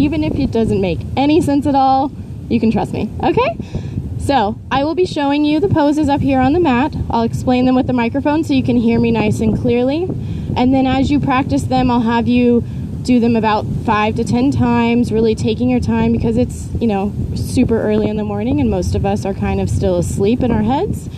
Even if it doesn't make any sense at all, you can trust me, okay? So I will be showing you the poses up here on the mat. I'll explain them with the microphone so you can hear me nice and clearly. And then as you practice them, I'll have you do them about 5 to 10 times, really taking your time because it's, super early in the morning and most of us are kind of still asleep in our heads.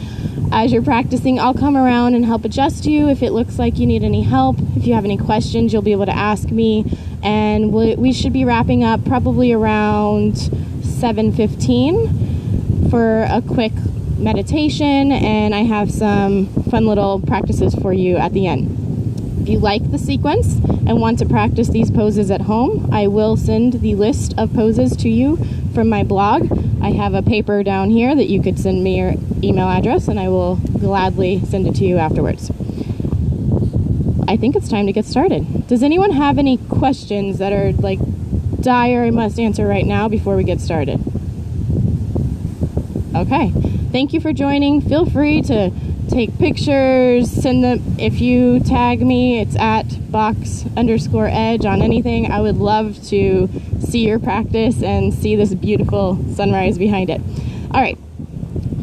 As you're practicing, I'll come around and help adjust you if it looks like you need any help. If you have any questions, you'll be able to ask me. And we should be wrapping up probably around 7:15 for a quick meditation, and I have some fun little practices for you at the end. If you like the sequence and want to practice these poses at home, I will send the list of poses to you from my blog. I have a paper down here that you could send me your email address, and I will gladly send it to you afterwards. I think it's time to get started. Does anyone have any questions that are like dire I must answer right now before we get started? Okay. Thank you for joining. Feel free to take pictures, send them. If you tag me, it's at box_edge on anything. I would love to see your practice and see this beautiful sunrise behind it. All right.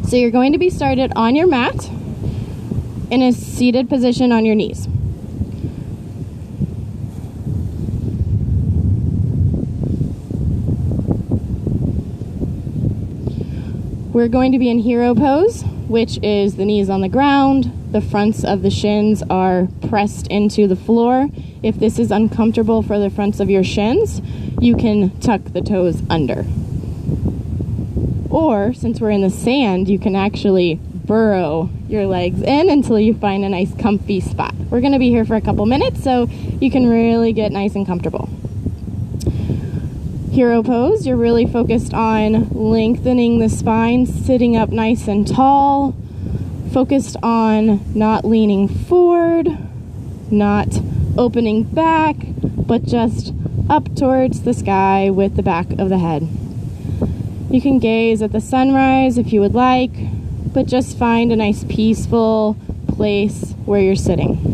So you're going to be started on your mat in a seated position on your knees. We're going to be in hero pose, which is the knees on the ground, the fronts of the shins are pressed into the floor. If this is uncomfortable for the fronts of your shins, you can tuck the toes under. Or, since we're in the sand, you can actually burrow your legs in until you find a nice comfy spot. We're going to be here for a couple minutes, so you can really get nice and comfortable. Hero pose, you're really focused on lengthening the spine, sitting up nice and tall, focused on not leaning forward, not opening back, but just up towards the sky with the back of the head. You can gaze at the sunrise if you would like, but just find a nice peaceful place where you're sitting.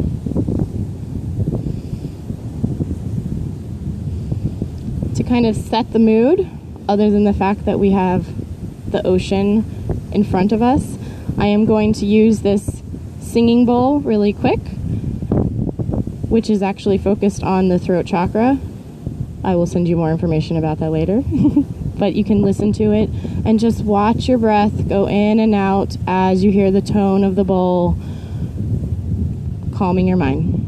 To kind of set the mood, other than the fact that we have the ocean in front of us, I am going to use this singing bowl really quick, which is actually focused on the throat chakra. I will send you more information about that later, but you can listen to it and just watch your breath go in and out as you hear the tone of the bowl, calming your mind.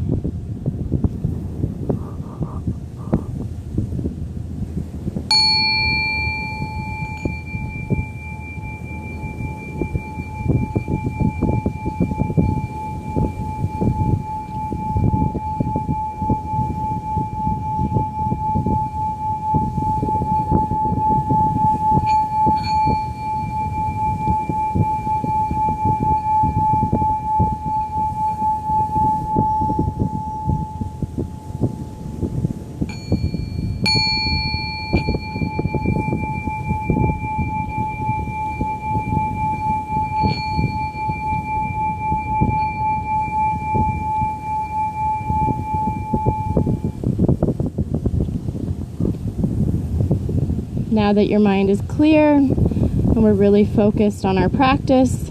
Now that your mind is clear and we're really focused on our practice,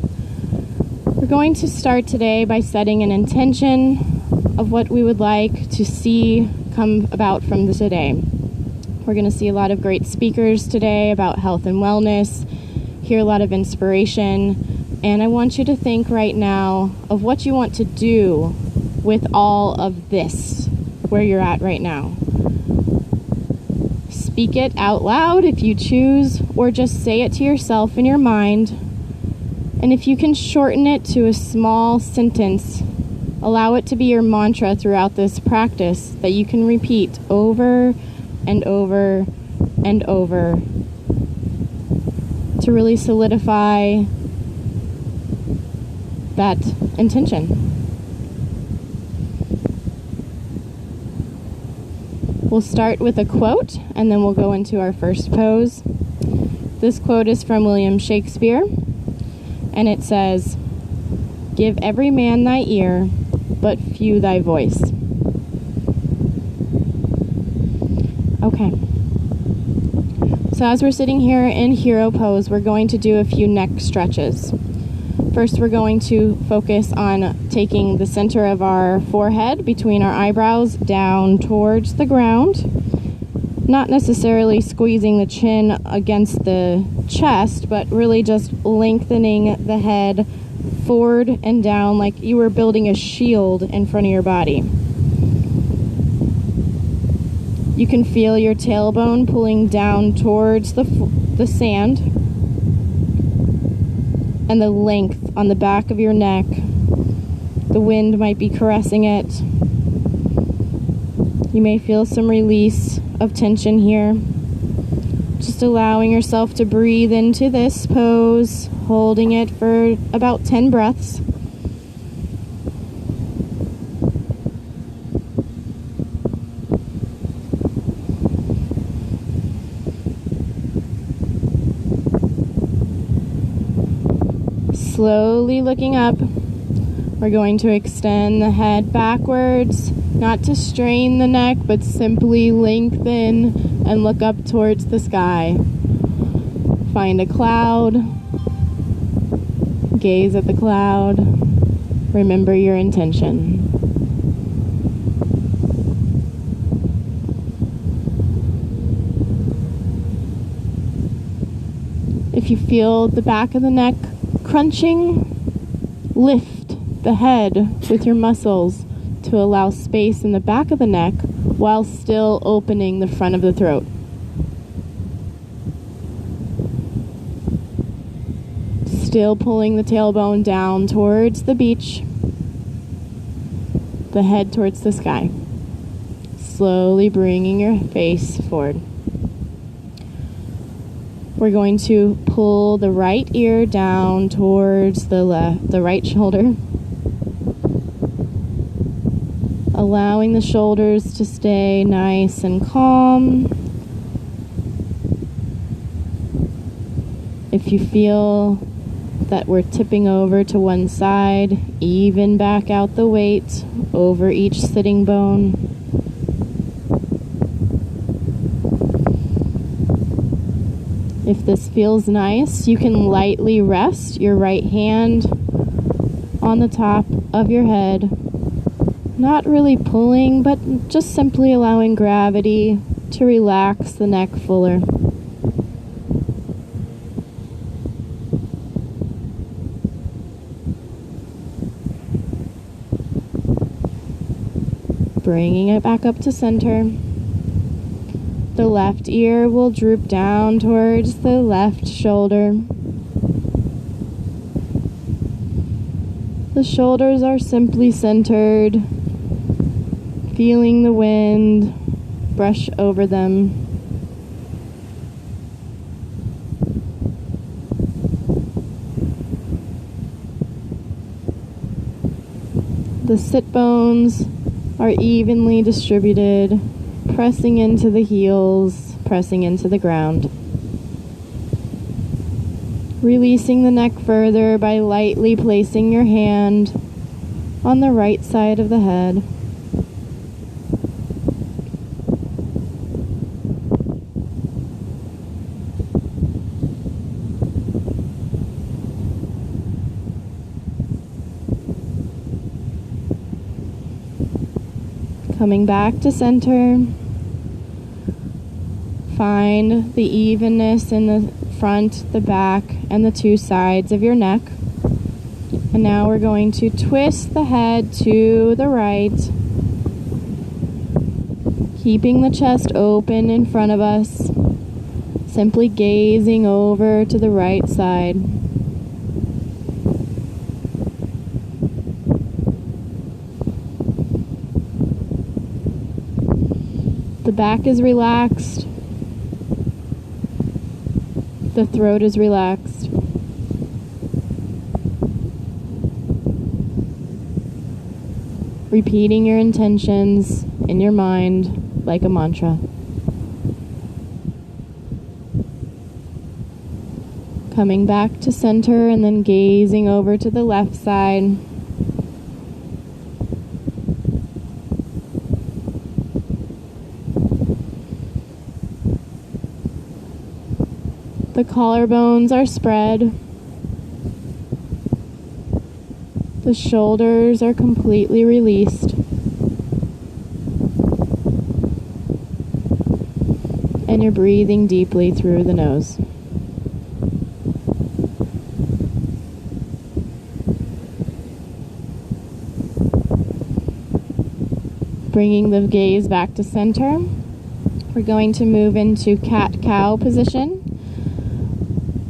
we're going to start today by setting an intention of what we would like to see come about from today. We're going to see a lot of great speakers today about health and wellness, hear a lot of inspiration, and I want you to think right now of what you want to do with all of this, where you're at right now. Speak it out loud if you choose, or just say it to yourself in your mind. And if you can shorten it to a small sentence, allow it to be your mantra throughout this practice that you can repeat over and over and over to really solidify that intention. We'll start with a quote, and then we'll go into our first pose. This quote is from William Shakespeare, and it says, "Give every man thy ear, but few thy voice." Okay. So as we're sitting here in hero pose, we're going to do a few neck stretches. First, we're going to focus on taking the center of our forehead between our eyebrows down towards the ground. Not necessarily squeezing the chin against the chest, but really just lengthening the head forward and down like you were building a shield in front of your body. You can feel your tailbone pulling down towards the sand, and the length on the back of your neck. The wind might be caressing it. You may feel some release of tension here. Just allowing yourself to breathe into this pose, holding it for about 10 breaths. Slowly looking up, we're going to extend the head backwards, not to strain the neck, but simply lengthen and look up towards the sky. Find a cloud, gaze at the cloud, remember your intention. If you feel the back of the neck crunching, lift the head with your muscles to allow space in the back of the neck while still opening the front of the throat. Still pulling the tailbone down towards the beach, the head towards the sky. Slowly bringing your face forward. We're going to pull the right ear down towards the right shoulder, allowing the shoulders to stay nice and calm. If you feel that we're tipping over to one side, even back out the weight over each sitting bone. If this feels nice, you can lightly rest your right hand on the top of your head. Not really pulling, but just simply allowing gravity to relax the neck fuller. Bringing it back up to center. The left ear will droop down towards the left shoulder. The shoulders are simply centered, feeling the wind brush over them. The sit bones are evenly distributed, pressing into the heels, pressing into the ground. Releasing the neck further by lightly placing your hand on the right side of the head. Coming back to center. Find the evenness in the front, the back, and the two sides of your neck. And now we're going to twist the head to the right, keeping the chest open in front of us, simply gazing over to the right side. The back is relaxed. The throat is relaxed. Repeating your intentions in your mind like a mantra. Coming back to center and then gazing over to the left side. The collarbones are spread. The shoulders are completely released. And you're breathing deeply through the nose. Bringing the gaze back to center. We're going to move into cat-cow position.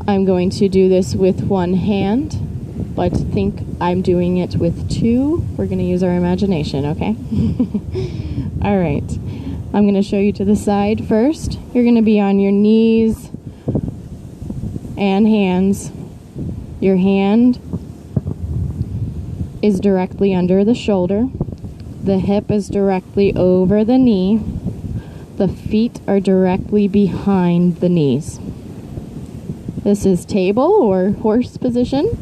I'm going to do this with one hand, but think I'm doing it with two. We're going to use our imagination, okay? All right. I'm going to show you to the side first. You're going to be on your knees and hands. Your hand is directly under the shoulder. The hip is directly over the knee. The feet are directly behind the knees. This is table or horse position.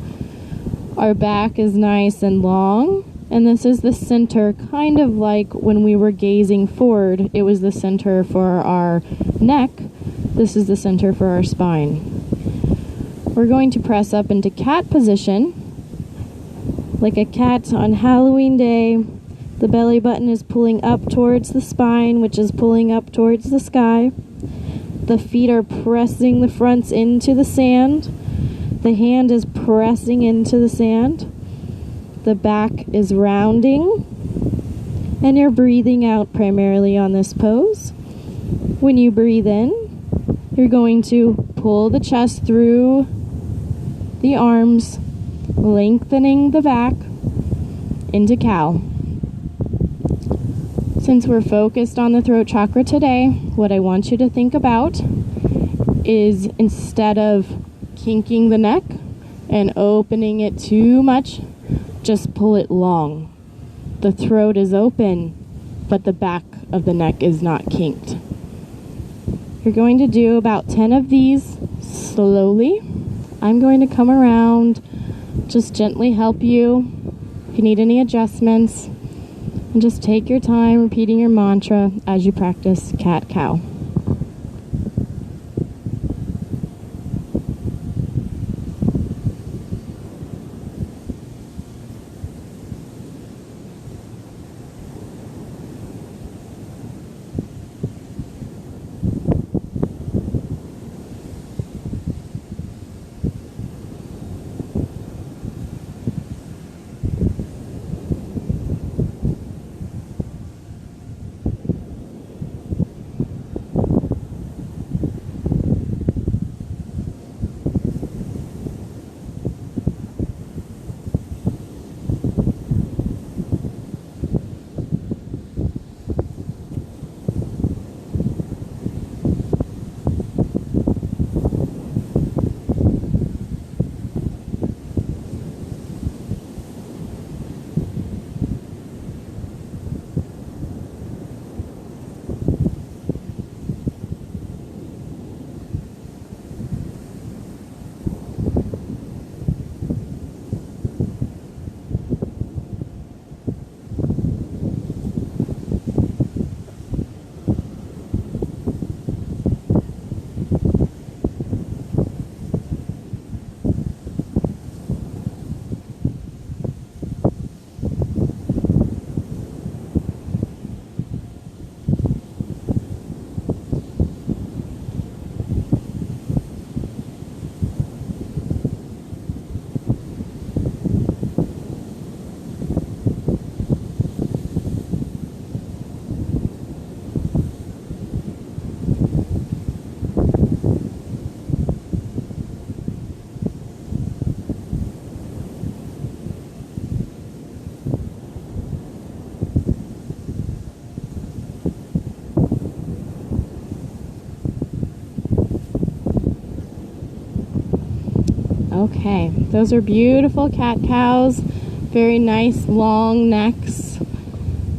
Our back is nice and long, and this is the center, kind of like when we were gazing forward, it was the center for our neck. This is the center for our spine. We're going to press up into cat position, like a cat on Halloween Day. The belly button is pulling up towards the spine, which is pulling up towards the sky. The feet are pressing the fronts into the sand. The hand is pressing into the sand. The back is rounding. And you're breathing out primarily on this pose. When you breathe in, you're going to pull the chest through the arms, lengthening the back into cow. Since we're focused on the throat chakra today, what I want you to think about is, instead of kinking the neck and opening it too much, just pull it long. The throat is open, but the back of the neck is not kinked. You're going to do about 10 of these slowly. I'm going to come around, just gently help you if you need any adjustments. And just take your time repeating your mantra as you practice cat-cow. Okay, those are beautiful cat-cows. Very nice long necks.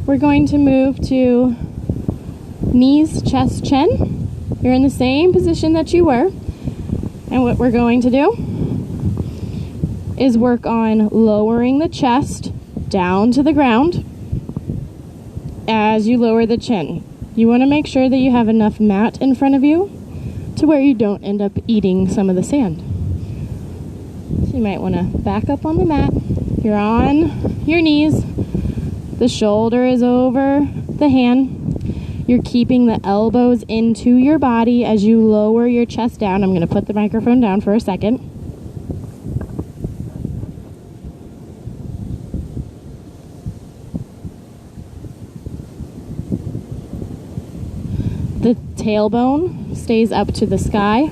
We're going to move to knees, chest, chin. You're in the same position that you were. And what we're going to do is work on lowering the chest down to the ground as you lower the chin. You want to make sure that you have enough mat in front of you to where you don't end up eating some of the sand. So you might want to back up on the mat. You're on your knees. The shoulder is over the hand. You're keeping the elbows into your body as you lower your chest down. I'm going to put the microphone down for a second. The tailbone stays up to the sky.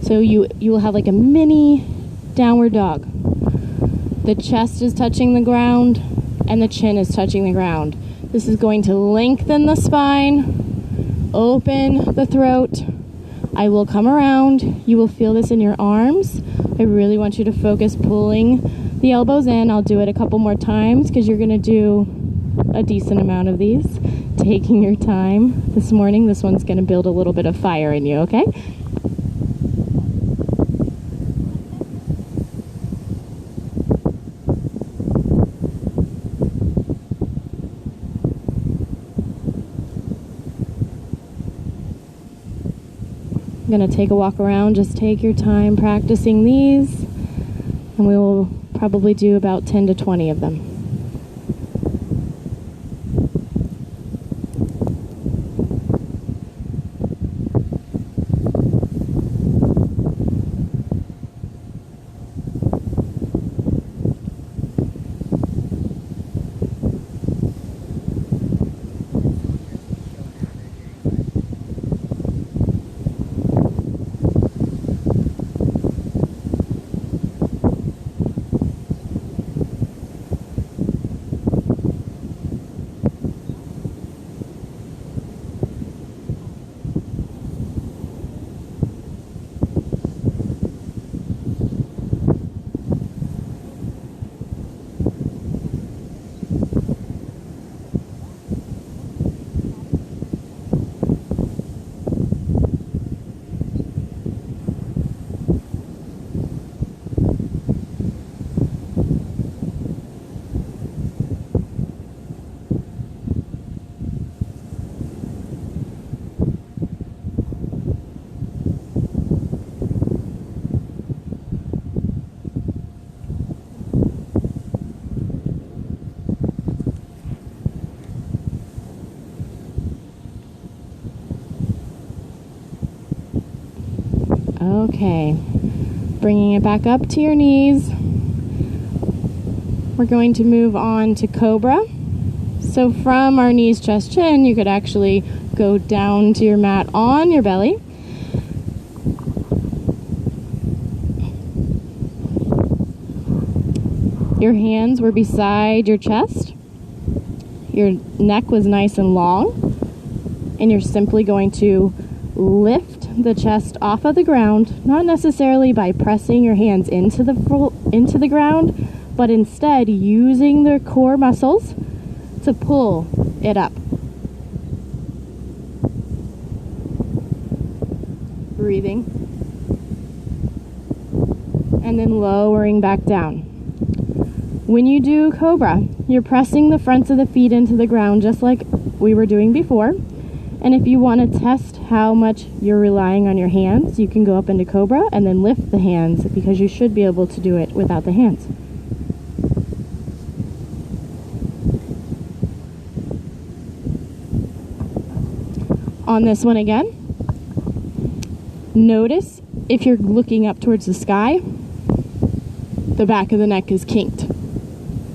So you will have like a mini downward dog. The chest is touching the ground and the chin is touching the ground. This is going to lengthen the spine, open the throat. I will come around. You will feel this in your arms. I really want you to focus pulling the elbows in. I'll do it a couple more times because you're going to do a decent amount of these. Taking your time this morning. This one's going to build a little bit of fire in you, okay? I'm going to take a walk around. Just take your time practicing these, and we will probably do about 10 to 20 of them. Okay, bringing it back up to your knees. We're going to move on to Cobra. So from our knees, chest, chin, you could actually go down to your mat on your belly. Your hands were beside your chest. Your neck was nice and long. And you're simply going to lift the chest off of the ground, not necessarily by pressing your hands into the ground, but instead using the core muscles to pull it up. Breathing. And then lowering back down. When you do Cobra, you're pressing the fronts of the feet into the ground just like we were doing before. And if you want to test how much you're relying on your hands, you can go up into Cobra and then lift the hands, because you should be able to do it without the hands. On this one again, notice if you're looking up towards the sky, the back of the neck is kinked.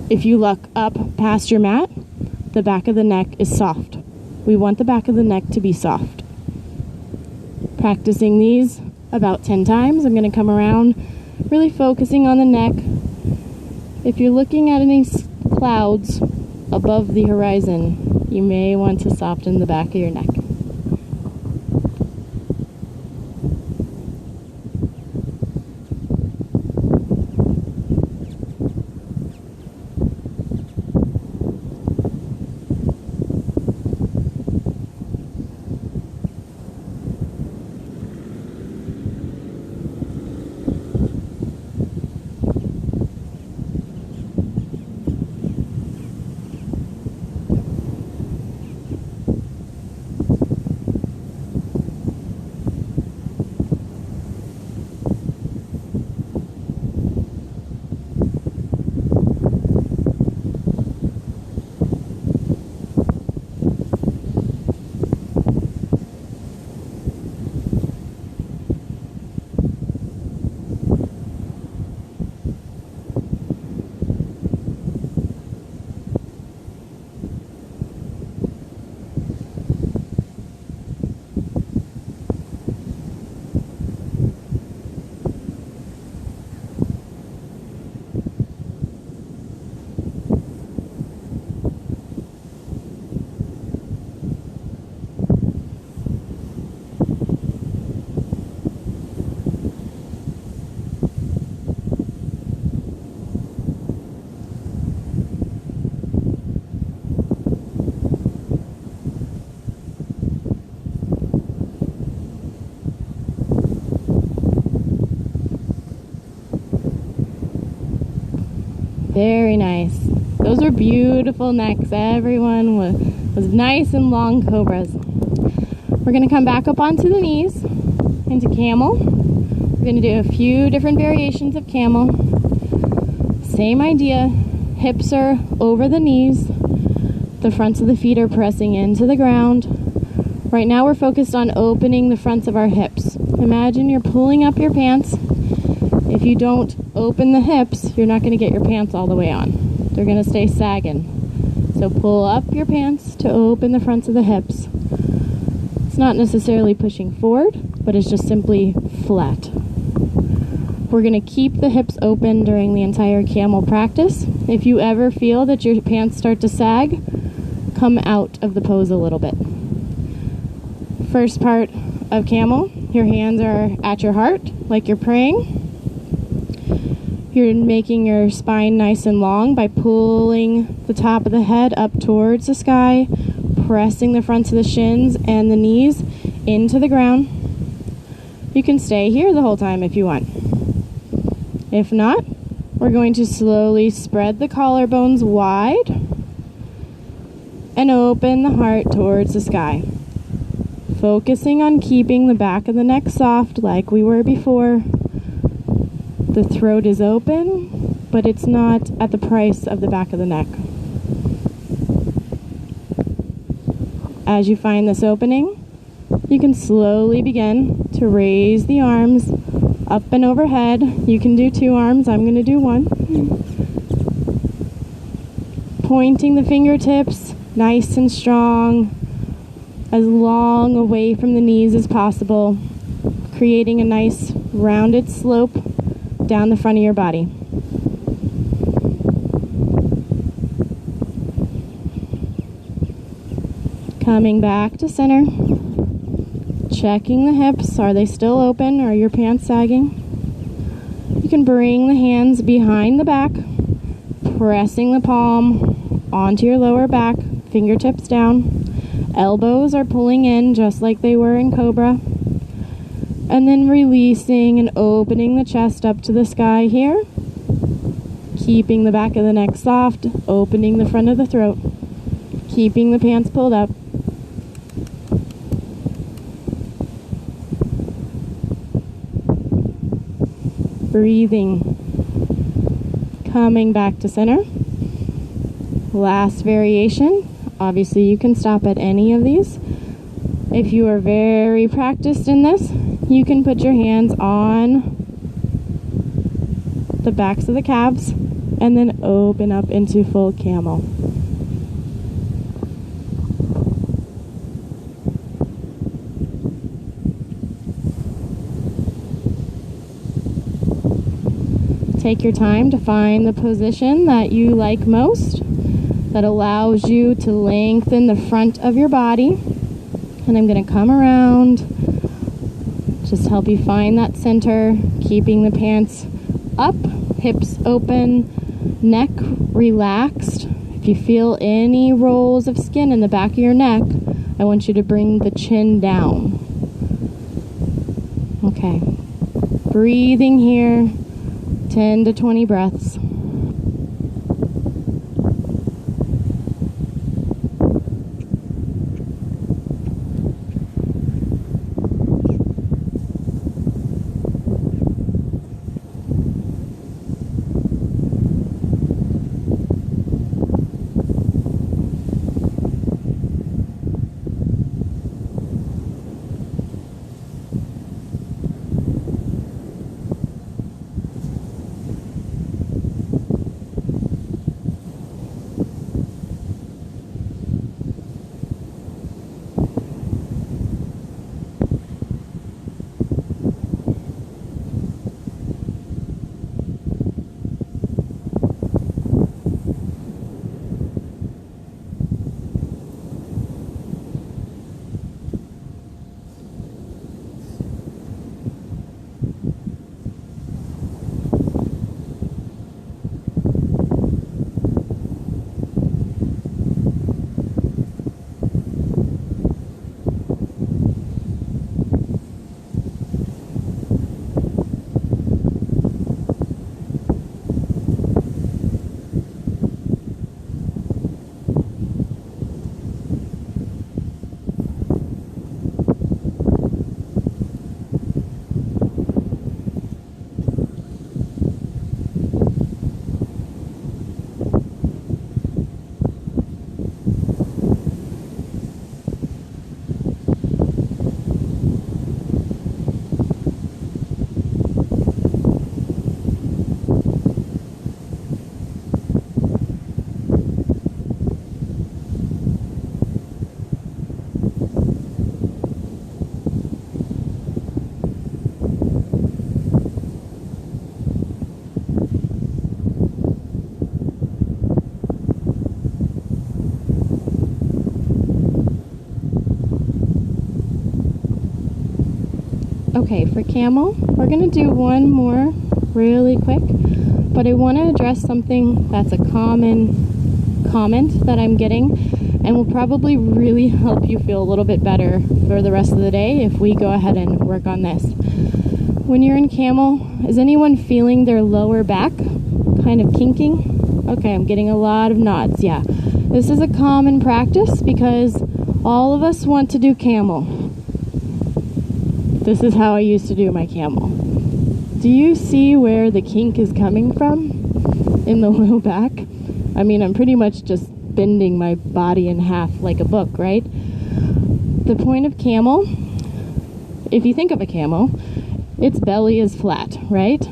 If you look up past your mat, the back of the neck is soft. We want the back of the neck to be soft. Practicing these about 10 times. I'm going to come around, really focusing on the neck. If you're looking at any clouds above the horizon, you may want to soften the back of your neck. Very nice. Those were beautiful necks. Everyone was nice and long cobras. We're going to come back up onto the knees into camel. We're going to do a few different variations of camel. Same idea. Hips are over the knees. The fronts of the feet are pressing into the ground. Right now we're focused on opening the fronts of our hips. Imagine you're pulling up your pants. If you don't open the hips, you're not going to get your pants all the way on. They're going to stay sagging. So pull up your pants to open the fronts of the hips. It's not necessarily pushing forward, but it's just simply flat. We're going to keep the hips open during the entire camel practice. If you ever feel that your pants start to sag, come out of the pose a little bit. First part of camel, your hands are at your heart, like you're praying. You're making your spine nice and long by pulling the top of the head up towards the sky, pressing the fronts of the shins and the knees into the ground. You can stay here the whole time if you want. If not, we're going to slowly spread the collarbones wide and open the heart towards the sky. Focusing on keeping the back of the neck soft like we were before. The throat is open, but it's not at the price of the back of the neck. As you find this opening, you can slowly begin to raise the arms up and overhead. You can do 2 arms. I'm going to do 1. Pointing the fingertips nice and strong, as long away from the knees as possible, creating a nice rounded slope down the front of your body. Coming back to center. Checking the hips. Are they still open? Are your pants sagging? You can bring the hands behind the back, pressing the palm onto your lower back, fingertips down. Elbows are pulling in just like they were in Cobra. And then releasing and opening the chest up to the sky here. Keeping the back of the neck soft, opening the front of the throat. Keeping the pants pulled up. Breathing. Coming back to center. Last variation. Obviously you can stop at any of these. If you are very practiced in this, you can put your hands on the backs of the calves and then open up into full camel. Take your time to find the position that you like most, that allows you to lengthen the front of your body. And I'm going to come around, just help you find that center, keeping the pants up, hips open, neck relaxed. If you feel any rolls of skin in the back of your neck, I want you to bring the chin down. Okay. Breathing here, 10 to 20 breaths. Okay, for Camel, we're going to do one more really quick, but I want to address something that's a common comment that I'm getting and will probably really help you feel a little bit better for the rest of the day if we go ahead and work on this. When you're in Camel, is anyone feeling their lower back kind of kinking? Okay, I'm getting a lot of nods. Yeah, this is a common practice because all of us want to do Camel. This is how I used to do my Camel. Do you see where the kink is coming from in the low back? I mean, I'm pretty much just bending my body in half like a book, right? The point of Camel, if you think of a camel, its belly is flat, right?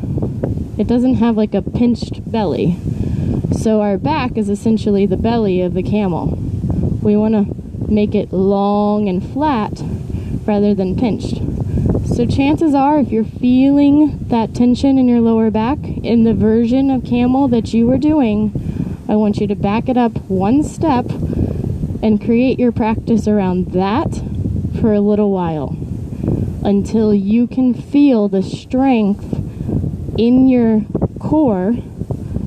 It doesn't have like a pinched belly. So our back is essentially the belly of the camel. We want to make it long and flat rather than pinched. So chances are, if you're feeling that tension in your lower back in the version of Camel that you were doing, I want you to back it up one step and create your practice around that for a little while until you can feel the strength in your core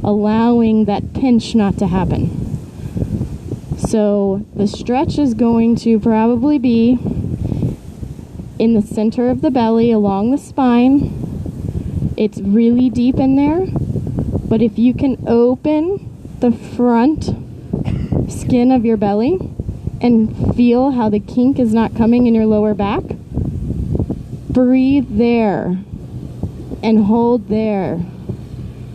allowing that pinch not to happen. So the stretch is going to probably be in the center of the belly along the spine. It's really deep in there, but if you can open the front skin of your belly and feel how the kink is not coming in your lower back, breathe there and hold there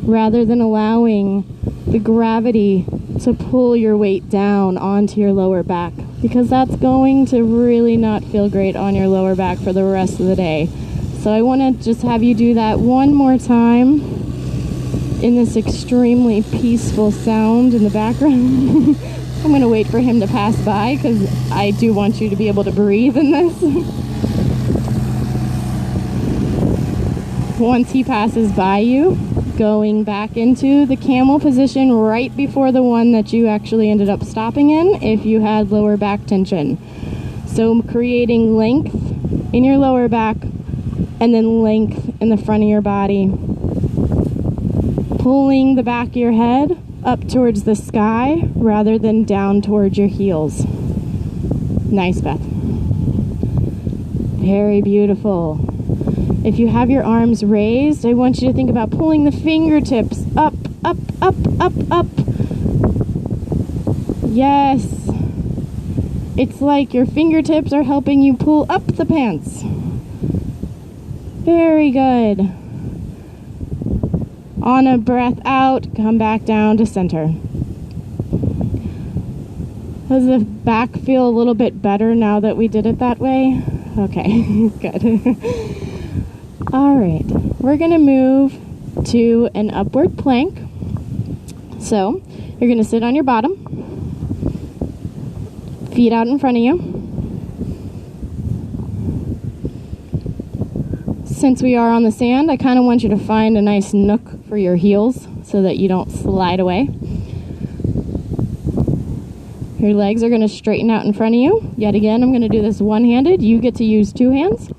rather than allowing the gravity to pull your weight down onto your lower back, because that's going to really not feel great on your lower back for the rest of the day. So I want to just have you do that one more time in this extremely peaceful sound in the background. I'm going to wait for him to pass by because I do want you to be able to breathe in this. Once he passes by you, going back into the Camel position right before the one that you actually ended up stopping in if you had lower back tension. So creating length in your lower back and then length in the front of your body. Pulling the back of your head up towards the sky rather than down towards your heels. Nice, Beth. Very beautiful. If you have your arms raised, I want you to think about pulling the fingertips up, up, up, up, up. Yes. It's like your fingertips are helping you pull up the pants. Very good. On a breath out, come back down to center. Does the back feel a little bit better now that we did it that way? Okay, good. All right, we're going to move to an upward plank. So you're going to sit on your bottom, feet out in front of you. Since we are on the sand, I kind of want you to find a nice nook for your heels so that you don't slide away. Your legs are going to straighten out in front of you. Yet again, I'm going to do this one-handed. You get to use two hands.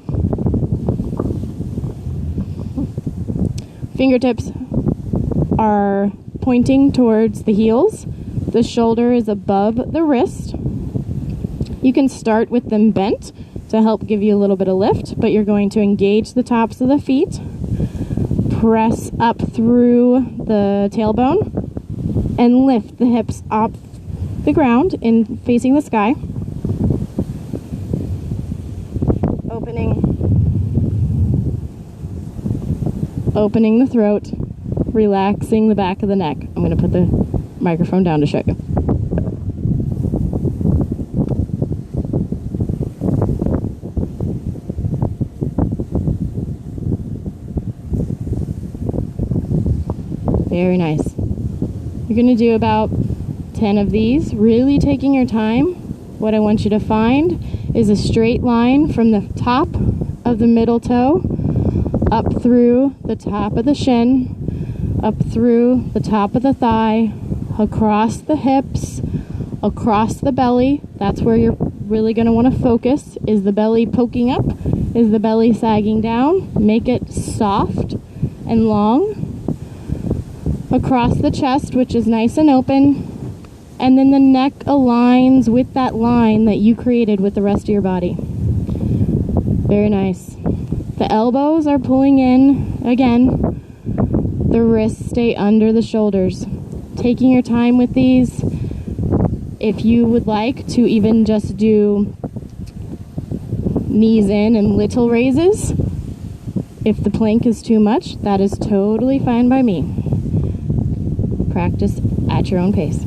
Fingertips are pointing towards the heels. The shoulder is above the wrist. You can start with them bent to help give you a little bit of lift, but you're going to engage the tops of the feet, press up through the tailbone, and lift the hips off the ground in facing the sky. Opening the throat, relaxing the back of the neck. I'm going to put the microphone down to show you. Very nice. You're going to do about 10 of these, really taking your time. What I want you to find is a straight line from the top of the middle toe up through the top of the shin, up through the top of the thigh, across the hips, across the belly. That's where you're really going to want to focus, is the belly poking up Is the belly sagging down? Make it soft and long. Across the chest, which is nice and open. And then the neck aligns with that line that you created with the rest of your body. Very nice. The elbows are pulling in again. The wrists stay under the shoulders. Taking your time with these. If you would like to even just do knees in and little raises, if the plank is too much, that is totally fine by me. Practice at your own pace.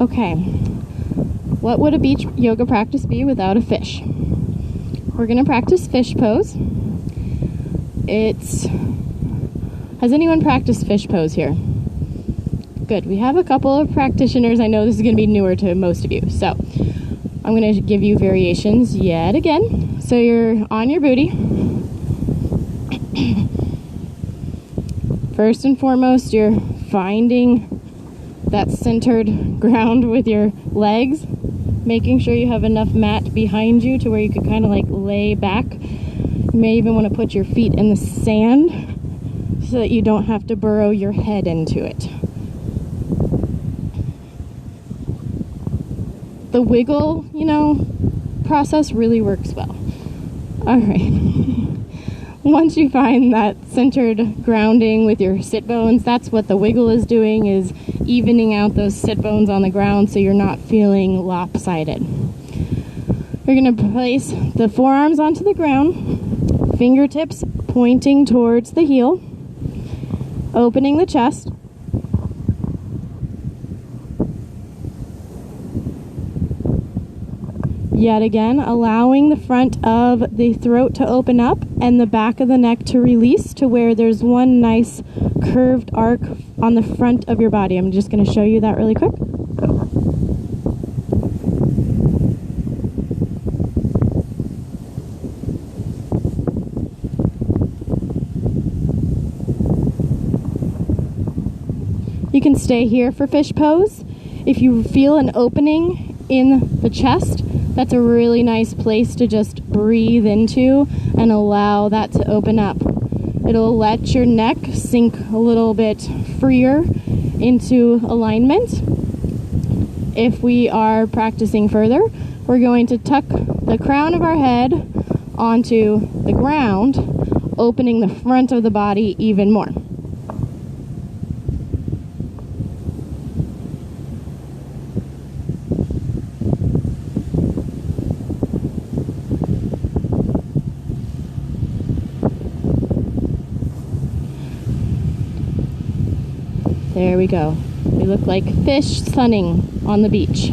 Okay, what would a beach yoga practice be without a fish? We're going to practice fish pose. Has anyone practiced fish pose here? Good, we have a couple of practitioners. I know this is going to be newer to most of you, so I'm going to give you variations yet again. So you're on your booty. First and foremost, you're finding that centered ground with your legs, making sure you have enough mat behind you to where you could kind of like lay back. You may even want to put your feet in the sand so that you don't have to burrow your head into it. The wiggle, process really works well. All right. Once you find that centered grounding with your sit bones, that's what the wiggle is doing, is evening out those sit bones on the ground so you're not feeling lopsided. You're going to place the forearms onto the ground, fingertips pointing towards the heel, opening the chest. Yet again, allowing the front of the throat to open up and the back of the neck to release to where there's one nice curved arc on the front of your body. I'm just going to show you that really quick. You can stay here for fish pose. If you feel an opening in the chest, that's a really nice place to just breathe into and allow that to open up. It'll let your neck sink a little bit freer into alignment. If we are practicing further, we're going to tuck the crown of our head onto the ground, opening the front of the body even more. There we go. We look like fish sunning on the beach.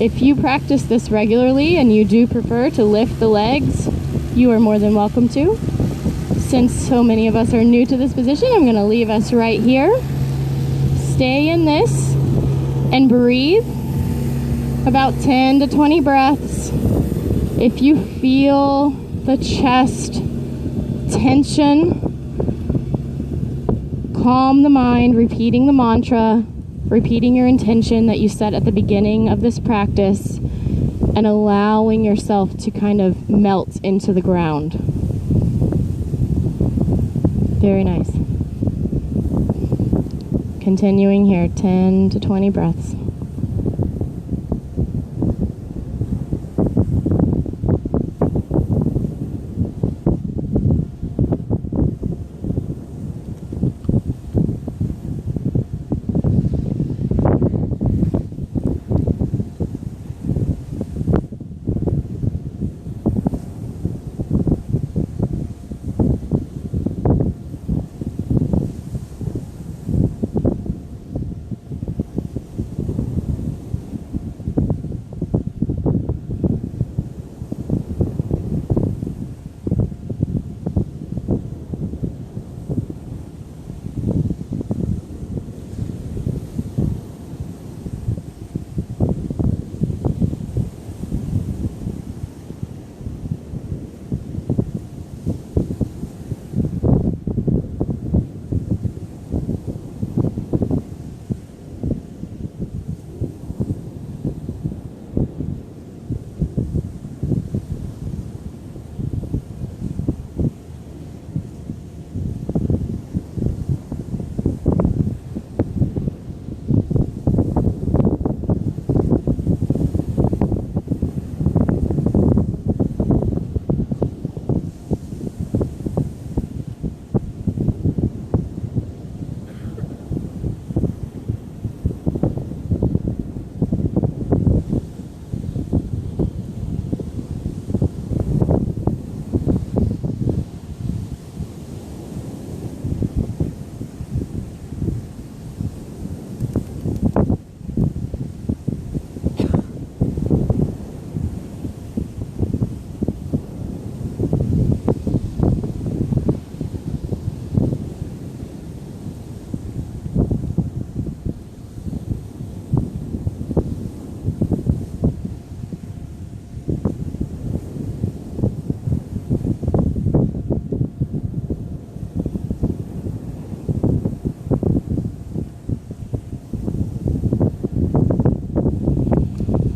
If you practice this regularly and you do prefer to lift the legs, you are more than welcome to. Since so many of us are new to this position, I'm going to leave us right here. Stay in this and breathe about 10 to 20 breaths. If you feel the chest tension, calm the mind, repeating the mantra, repeating your intention that you set at the beginning of this practice, and allowing yourself to kind of melt into the ground. Very nice. Continuing here, 10 to 20 breaths.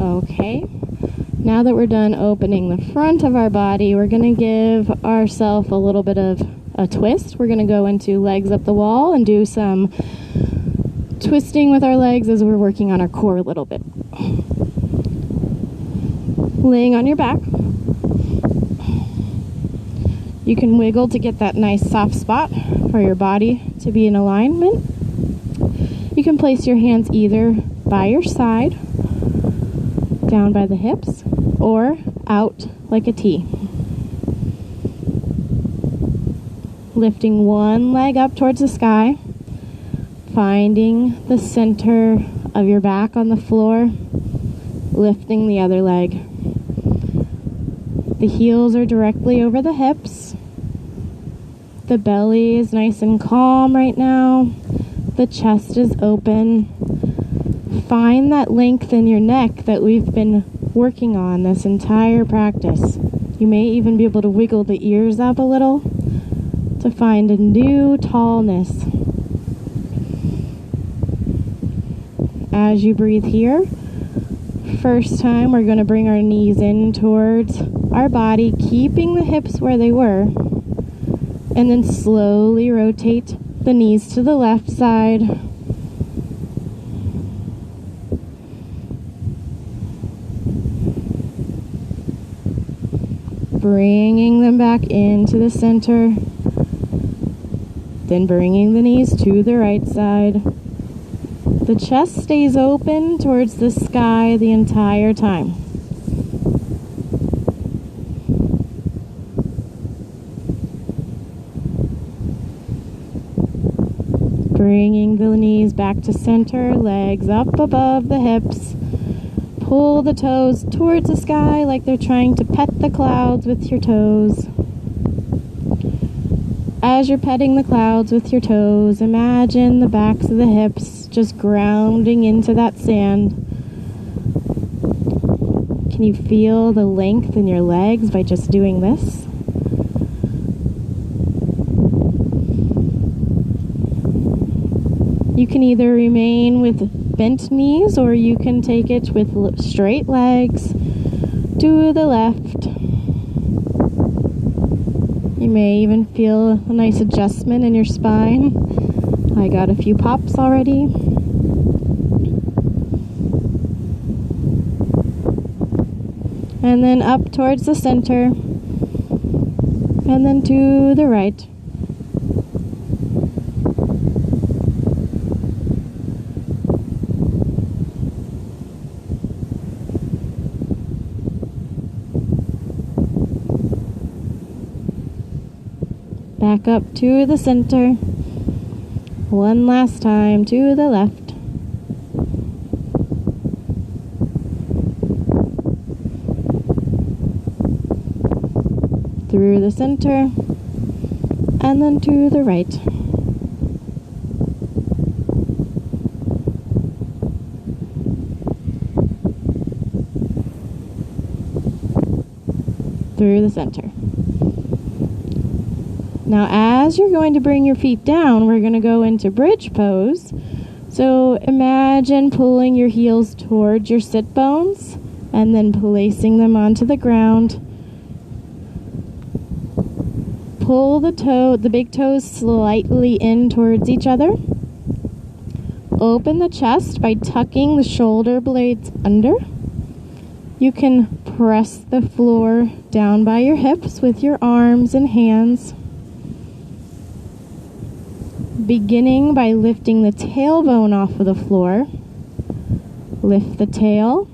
Okay, now that we're done opening the front of our body, we're going to give ourselves a little bit of a twist. We're going to go into legs up the wall and do some twisting with our legs as we're working on our core a little bit. Laying on your back. You can wiggle to get that nice soft spot for your body to be in alignment. You can place your hands either by your side, down by the hips, or out like a T. Lifting one leg up towards the sky, finding the center of your back on the floor, lifting the other leg. The heels are directly over the hips. The belly is nice and calm right now. The chest is open. Find that length in your neck that we've been working on this entire practice. You may even be able to wiggle the ears up a little to find a new tallness. As you breathe here, first time we're going to bring our knees in towards our body, keeping the hips where they were. And then slowly rotate the knees to the left side. Bringing them back into the center. Then bringing the knees to the right side. The chest stays open towards the sky the entire time. Bringing the knees back to center, legs up above the hips. Pull the toes towards the sky like they're trying to pet the clouds with your toes. As you're petting the clouds with your toes, imagine the backs of the hips just grounding into that sand. Can you feel the length in your legs by just doing this? You can either remain with bent knees or you can take it with straight legs to the left. You may even feel a nice adjustment in your spine. I got a few pops already. And then up towards the center. And then to the right. Back up to the center. One last time to the left. Through the center. And then to the right. Through the center. Now, as you're going to bring your feet down, we're going to go into bridge pose. So imagine pulling your heels towards your sit bones and then placing them onto the ground. Pull the big toes slightly in towards each other. Open the chest by tucking the shoulder blades under. You can press the floor down by your hips with your arms and hands. Beginning by lifting the tailbone off of the floor. Lift the tail.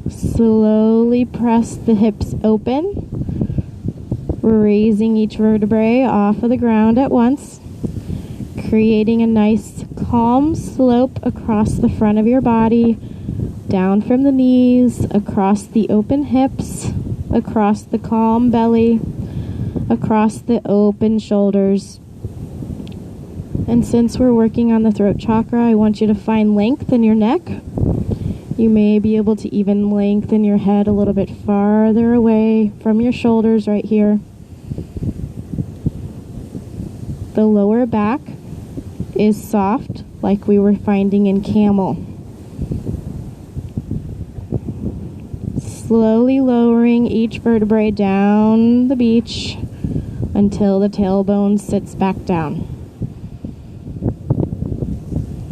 Slowly press the hips open. Raising each vertebrae off of the ground at once. Creating a nice calm slope across the front of your body. Down from the knees, across the open hips, across the calm belly, across the open shoulders. And since we're working on the throat chakra, I want you to find length in your neck. You may be able to even lengthen your head a little bit farther away from your shoulders right here. The lower back is soft, like we were finding in Camel. Slowly lowering each vertebrae down the beach until the tailbone sits back down.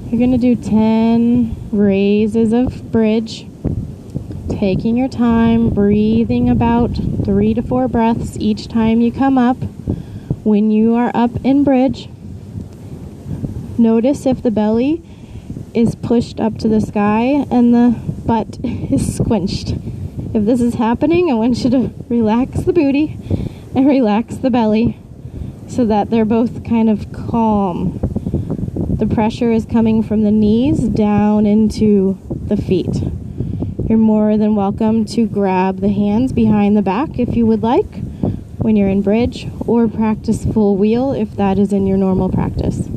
You're going to do 10 raises of bridge, taking your time, breathing about 3 to 4 breaths each time you come up. When you are up in bridge, notice if the belly is pushed up to the sky and the butt is squinched. If this is happening, I want you to relax the booty and relax the belly so that they're both kind of calm. The pressure is coming from the knees down into the feet. You're more than welcome to grab the hands behind the back if you would like when you're in bridge, or practice full wheel if that is in your normal practice.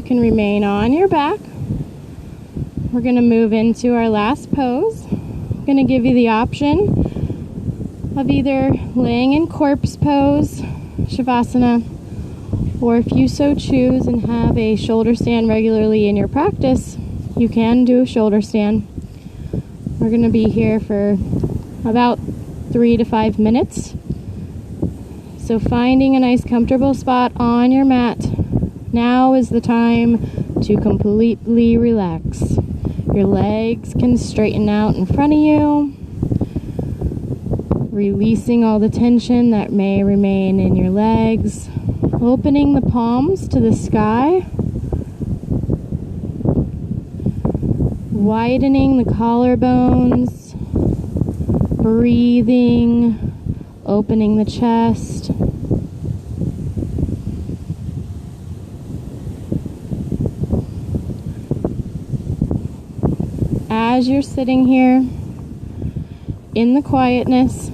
You can remain on your back. We're going to move into our last pose. I'm going to give you the option of either laying in corpse pose, Shavasana, or if you so choose and have a shoulder stand regularly in your practice, you can do a shoulder stand. We're going to be here for about 3 to 5 minutes. So finding a nice comfortable spot on your mat, now is the time to completely relax. Your legs can straighten out in front of you, releasing all the tension that may remain in your legs, opening the palms to the sky, widening the collarbones, breathing, opening the chest. As you're sitting here in the quietness,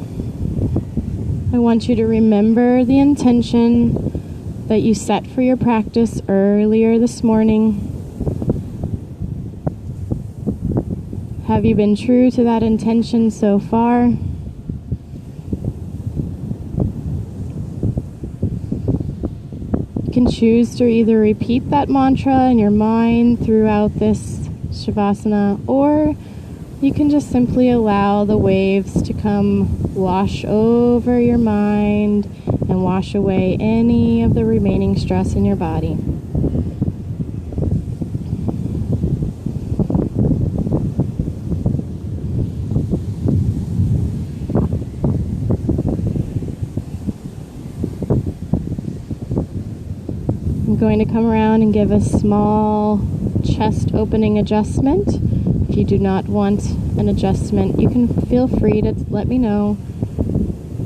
I want you to remember the intention that you set for your practice earlier this morning. Have you been true to that intention so far? You can choose to either repeat that mantra in your mind throughout this Shavasana, or you can just simply allow the waves to come wash over your mind and wash away any of the remaining stress in your body. I'm going to come around and give a small chest opening adjustment. If you do not want an adjustment, you can feel free to let me know.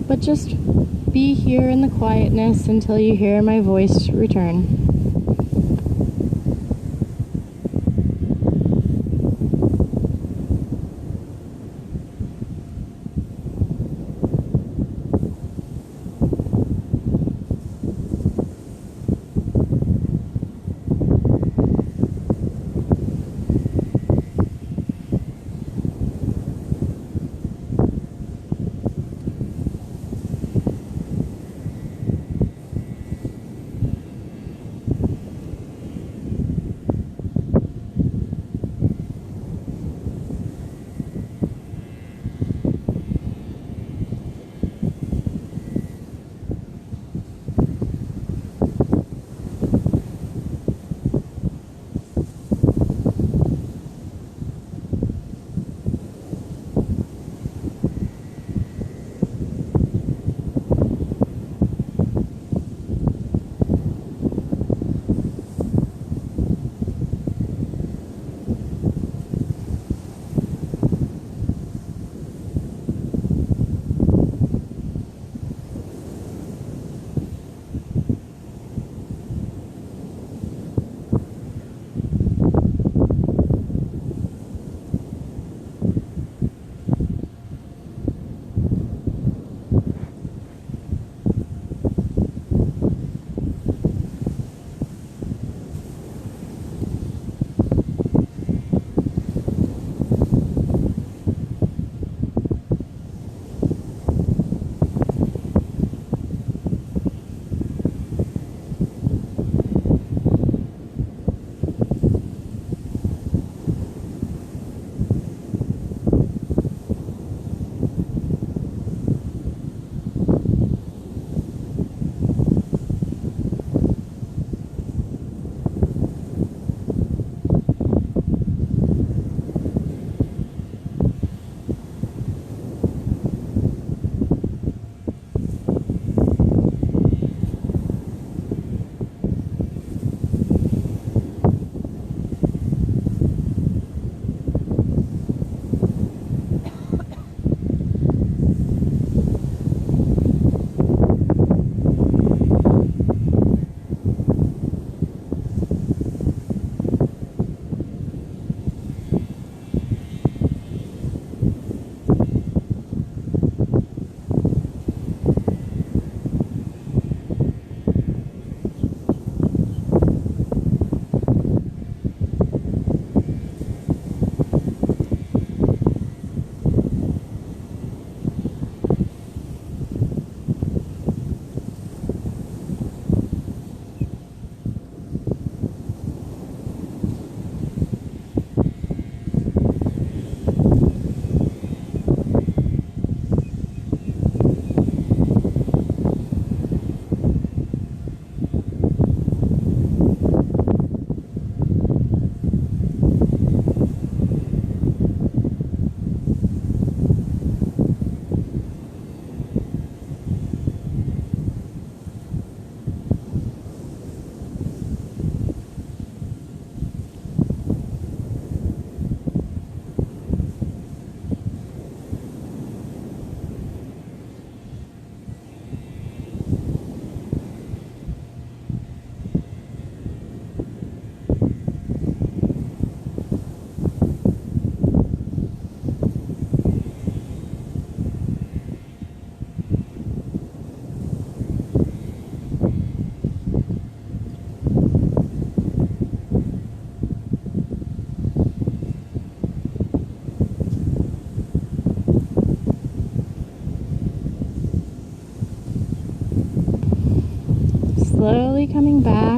But just be here in the quietness until you hear my voice return.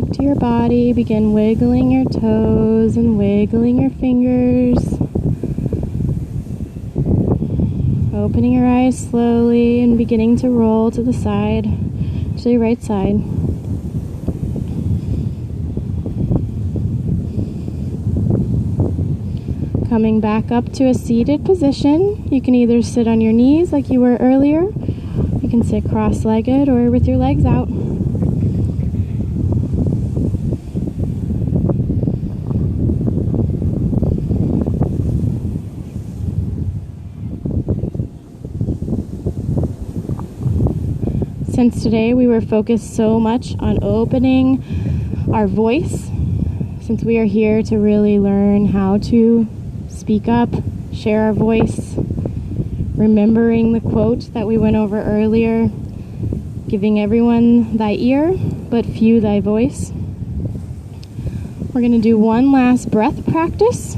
back to your body. Begin wiggling your toes and wiggling your fingers. Opening your eyes slowly and beginning to roll to the side, to your right side. Coming back up to a seated position. You can either sit on your knees like you were earlier. You can sit cross-legged or with your legs out. Since today we were focused so much on opening our voice, since we are here to really learn how to speak up, share our voice, remembering the quote that we went over earlier, giving everyone thy ear, but few thy voice. We're going to do one last breath practice.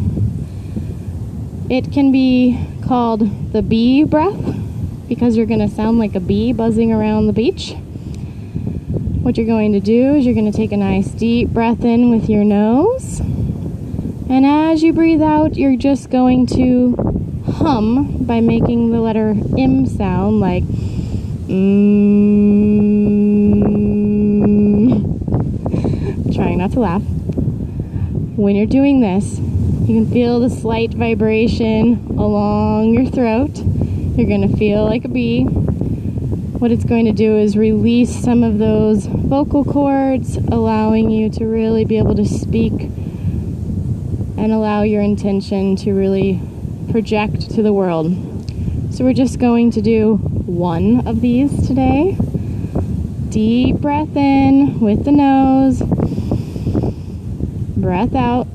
It can be called the bee breath because you're going to sound like a bee buzzing around the beach. What you're going to do is you're going to take a nice deep breath in with your nose. And as you breathe out, you're just going to hum by making the letter M sound, like trying not to laugh. When you're doing this, you can feel the slight vibration along your throat. You're going to feel like a bee. What it's going to do is release some of those vocal cords, allowing you to really be able to speak and allow your intention to really project to the world. So we're just going to do one of these today. Deep breath in with the nose. Breath out.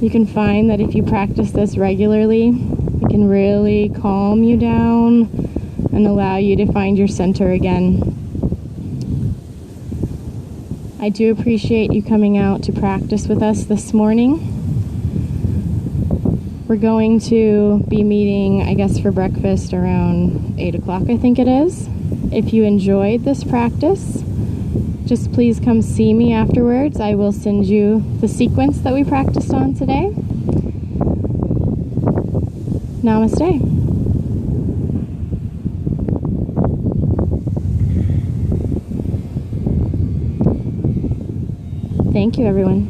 You can find that if you practice this regularly, it can really calm you down and allow you to find your center again. I do appreciate you coming out to practice with us this morning. We're going to be meeting, I guess, for breakfast around 8 o'clock, I think it is. If you enjoyed this practice, just please come see me afterwards. I will send you the sequence that we practiced on today. Namaste. Thank you, everyone.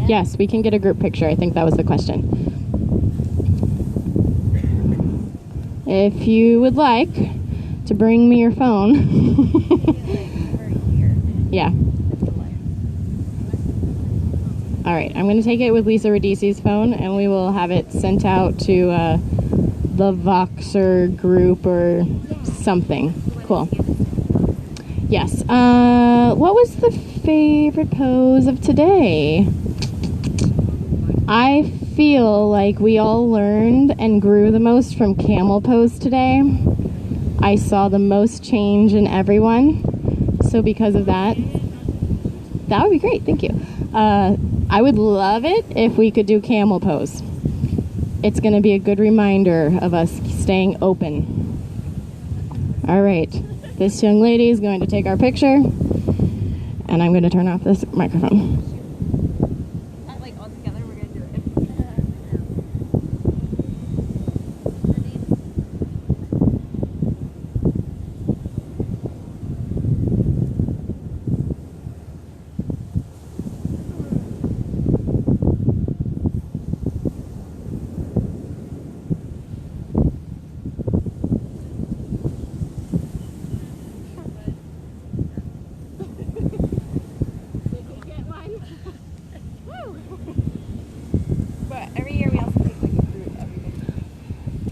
Yes, we can get a group picture. I think that was the question. If you would like to bring me your phone. Yeah. All right, I'm going to take it with Lisa Radisi's phone, and we will have it sent out to the Voxer group or something. Cool. Yes. What was the favorite pose of today? I feel like we all learned and grew the most from Camel pose today. I saw the most change in everyone. So because of that would be great. Thank you. I would love it if we could do Camel pose. It's going to be a good reminder of us staying open. All right. This young lady is going to take our picture, and I'm going to turn off this microphone.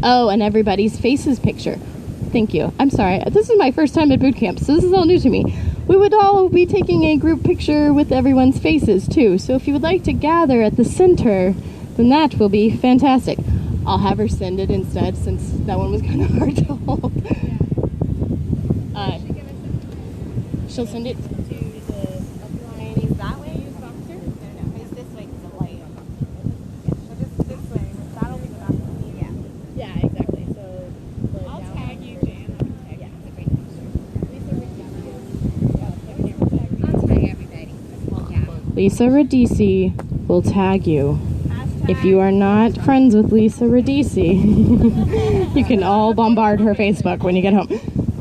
Oh, and everybody's faces picture. Thank you. I'm sorry. This is my first time at Bootcamp, so this is all new to me. We would all be taking a group picture with everyone's faces, too. So if you would like to gather at the center, then that will be fantastic. I'll have her send it instead since that one was kind of hard to hold. She'll send it to the mayonnaise that way. Use boxer? No, it's this way because the light. So just this way. That'll be the back of me. Yeah, exactly. So I'll tag you, Jan. Yeah. I'll tag everybody. Lisa Radici will tag you. If you are not friends with Lisa Radici, you can all bombard her Facebook when you get home.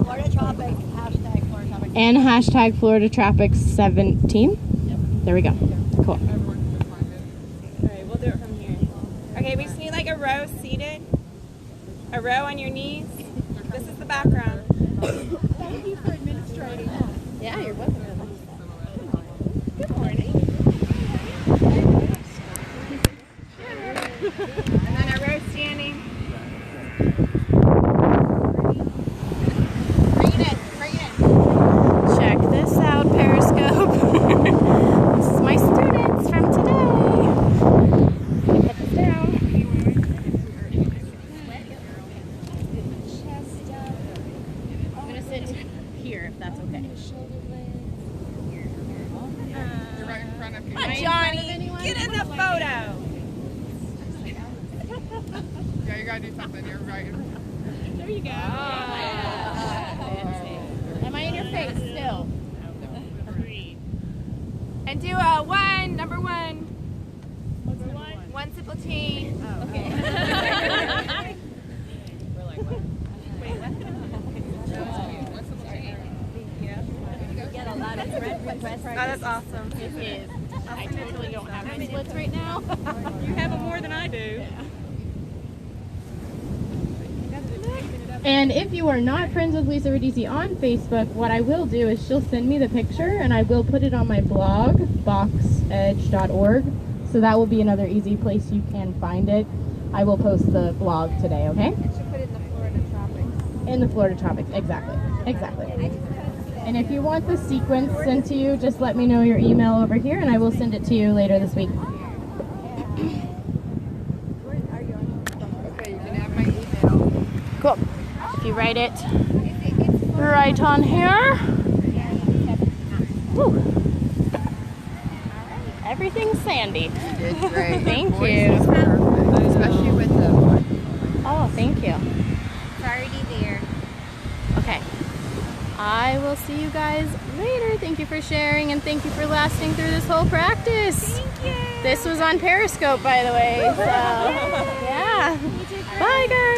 Florida Tropics, hashtag Florida Tropics. And hashtag Florida Tropics 17. Yep. There we go. Cool. Alright, we'll do it from here. Okay, we just need like a row seated. A row on your knees. This is the background. Thank you for administrating. Yeah, you're welcome. Good morning. And then a row standing. Check this out, Periscope. This is my students from today. Put this down. I'm going to sit here if that's okay. You're right in front of you. Come on, Johnny. Get in the photo. Yeah, you gotta do something. You're right. There you go. Am I in your face still? And do a one, number one. One sip of tea. Okay. We're like, what? Wait, what? Get a lot of friend requests. Oh, that's awesome. It is. I totally don't have any splits right now. You have more than I do. And if you are not friends with Lisa Radici on Facebook, what I will do is she'll send me the picture and I will put it on my blog, boxedge.org. So that will be another easy place you can find it. I will post the blog today, okay? And she put it in the Florida Tropics. In the Florida Tropics, exactly. Exactly. And if you want the sequence sent to you, just let me know your email over here and I will send it to you later this week. Okay, you can have my email. Cool. If you write it right on here. Woo. Everything's sandy. You did great. Thank Your voice you. is perfect, especially with the. Oh, thank you. It's already there. Okay. I will see you guys later. Thank you for sharing and thank you for lasting through this whole practice. Thank you. This was on Periscope, by the way. So, yeah. Bye, guys.